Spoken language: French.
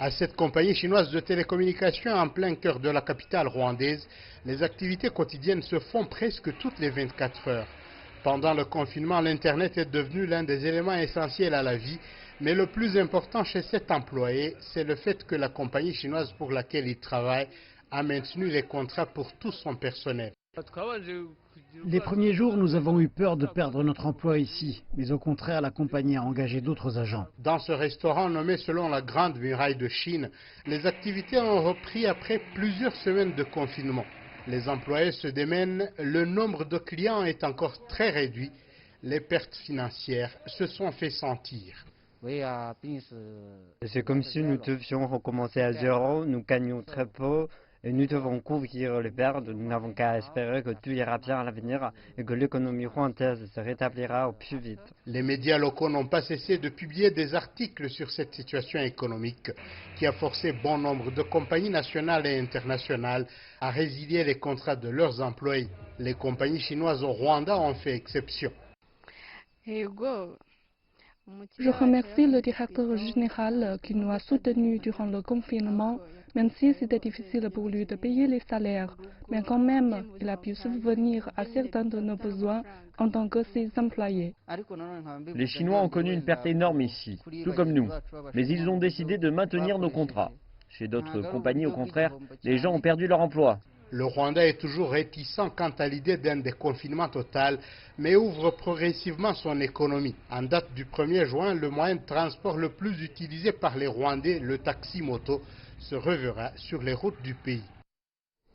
À cette compagnie chinoise de télécommunications en plein cœur de la capitale rwandaise, les activités quotidiennes se font presque toutes les 24 heures. Pendant le confinement, l'Internet est devenu l'un des éléments essentiels à la vie, mais le plus important chez cet employé, c'est le fait que la compagnie chinoise pour laquelle il travaille a maintenu les contrats pour tout son personnel. Les premiers jours, nous avons eu peur de perdre notre emploi ici, mais au contraire, la compagnie a engagé d'autres agents. Dans ce restaurant nommé selon la Grande Muraille de Chine, les activités ont repris après plusieurs semaines de confinement. Les employés se démènent, le nombre de clients est encore très réduit. Les pertes financières se sont fait sentir. C'est comme si nous devions recommencer à zéro, nous gagnons très peu et nous devons couvrir les pertes. Nous n'avons qu'à espérer que tout ira bien à l'avenir et que l'économie rwandaise se rétablira au plus vite. Les médias locaux n'ont pas cessé de publier des articles sur cette situation économique qui a forcé bon nombre de compagnies nationales et internationales à résilier les contrats de leurs employés. Les compagnies chinoises au Rwanda ont fait exception. Je remercie le directeur général qui nous a soutenus durant le confinement, même si c'était difficile pour lui de payer les salaires. Mais quand même, il a pu subvenir à certains de nos besoins en tant que ses employés. Les Chinois ont connu une perte énorme ici, tout comme nous. Mais ils ont décidé de maintenir nos contrats. Chez d'autres compagnies, au contraire, les gens ont perdu leur emploi. Le Rwanda est toujours réticent quant à l'idée d'un déconfinement total, mais ouvre progressivement son économie. En date du 1er juin, le moyen de transport le plus utilisé par les Rwandais, le taxi-moto, se reverra sur les routes du pays.